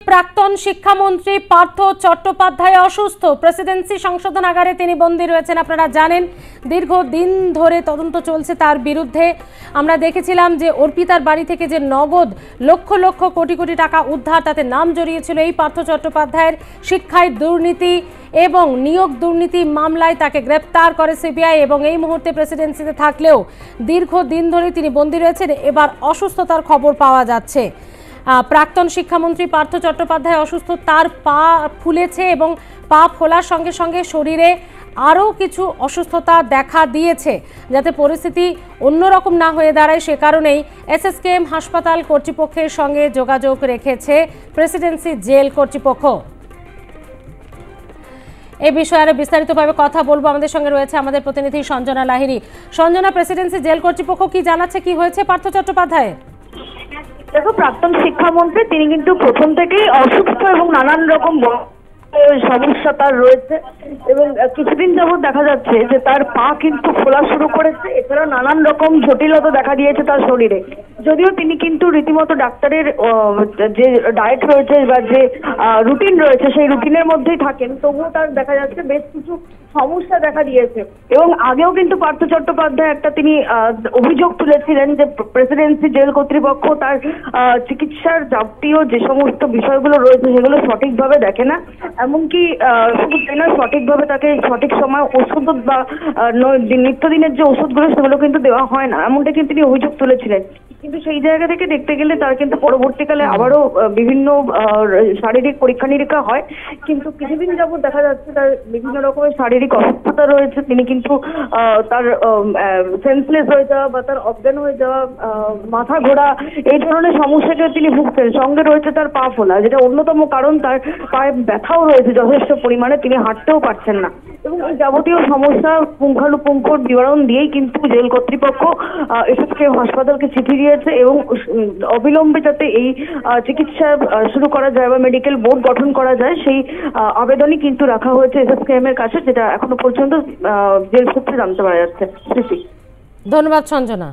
প্রাক্তন শিক্ষামন্ত্রী পার্থ চট্টোপাধ্যায় অসুস্থ। প্রেসিডেন্সি সংশোধনাগারে তিনি বন্দী রয়েছেন। আপনারা জানেন দীর্ঘদিন ধরে তদন্ত চলছে তার বিরুদ্ধে। আমরা দেখেছিলাম যে অর্পিতার বাড়ি থেকে যে নগদ লক্ষ লক্ষ কোটি কোটি টাকা উদ্ধার, তাতে নাম জড়িয়েছিল এই পার্থ চট্টোপাধ্যায়ের। শিক্ষায় দুর্নীতি এবং নিয়োগ দুর্নীতি মামলায় তাকে গ্রেপ্তার করে সিবিআই এবং এই মুহূর্তে প্রেসিডেন্সিতে থাকলেও দীর্ঘদিন ধরে তিনি বন্দী রয়েছেন। এবার অসুস্থতার খবর পাওয়া যাচ্ছে। প্রাক্তন শিক্ষামন্ত্রী পার্থ চট্টোপাধ্যায় অসুস্থ, তার পা ফুলেছে এবং পা ফোলার সঙ্গে সঙ্গে শরীরে আরও কিছু অসুস্থতা দেখা দিয়েছে। যাতে পরিস্থিতি অন্যরকম না হয়ে দাঁড়ায় সে কারণেই এসএসকেএম হাসপাতাল কর্তৃপক্ষের সঙ্গে যোগাযোগ রেখেছে প্রেসিডেন্সি জেল কর্তৃপক্ষ। এই বিষয়ে আরো বিস্তারিতভাবে কথা বলবো। আমাদের সঙ্গে রয়েছে আমাদের প্রতিনিধি সঞ্জনা লাহিড়ী। সঞ্জনা, প্রেসিডেন্সি জেল কর্তৃপক্ষ কি জানাচ্ছে, কি হয়েছে পার্থ চট্টোপাধ্যায়? দেখো, প্রাক্তন শিক্ষামন্ত্রী তিনি কিন্তু প্রথম থেকেই অসুস্থ এবং নানান রকম সমস্যা তার রয়েছে এবং কিছুদিন যাবত দেখা যাচ্ছে যে তার পা কিন্তু ফোলা শুরু করেছে। এছাড়া নানান রকম জটিলতা দেখা দিয়েছে তার শরীরে। যদিও তিনি কিন্তু রীতিমতো ডাক্তারের যে ডায়েট রয়েছে বা যে রুটিন রয়েছে সেই রুটিনের মধ্যেই থাকেন, তবুও তার দেখা যাচ্ছে বেশ কিছু সমস্যা দেখা দিয়েছে। এবং আগেও কিন্তু পার্থ চট্টোপাধ্যায় একটা তিনি অভিযোগ তুলেছিলেন যে প্রেসিডেন্সি জেল কর্তৃপক্ষ তার চিকিৎসার যাবতীয় যে সমস্ত বিষয়গুলো রয়েছে সেগুলো সঠিকভাবে দেখে না। এমনকি শুধু তাই না, সঠিকভাবে তাকে সঠিক সময় ওষুধ বা নিত্যদিনের যে ওষুধগুলো সেগুলো কিন্তু দেওয়া হয় না, এমনটা কিন্তু তিনি অভিযোগ তুলেছিলেন। কিন্তু সেই জায়গা থেকে দেখতে গেলে তার কিন্তু পরবর্তীকালে আবারও বিভিন্ন শারীরিক পরীক্ষা নিরীক্ষা হয়, কিন্তু কিছুদিন যাবত দেখা যাচ্ছে তার বিভিন্ন রকমের শারীরিক অসুস্থতা রয়েছে। তিনি কিন্তু তার সেন্সলেস হয়ে যাওয়া বা তার অজ্ঞান হয়ে যাওয়া, মাথা ঘোরা, এই ধরনের সমস্যাকে তিনি ভুগছেন। সঙ্গে রয়েছে তার পা ফোলা, যেটা অন্যতম কারণ। তার পায়ে ব্যথাও রয়েছে যথেষ্ট পরিমাণে, তিনি হাঁটতেও পারছেন না। এবং এই যাবতীয় সমস্যা পুঙ্খানুপুঙ্খর বিবরণ দিয়েই কিন্তু জেল কর্তৃপক্ষ এসএসকেএম হাসপাতালকে চিঠি দিয়েছে এবং অবিলম্বে যাতে এই চিকিৎসা শুরু করা যায় বা মেডিকেল বোর্ড গঠন করা যায় সেই আবেদনই কিন্তু রাখা হয়েছে এসএসকেএম এর কাছে, যেটা এখনো পর্যন্ত জেল সূত্রে জানতে পারা যাচ্ছে। ধন্যবাদ সঞ্জনা।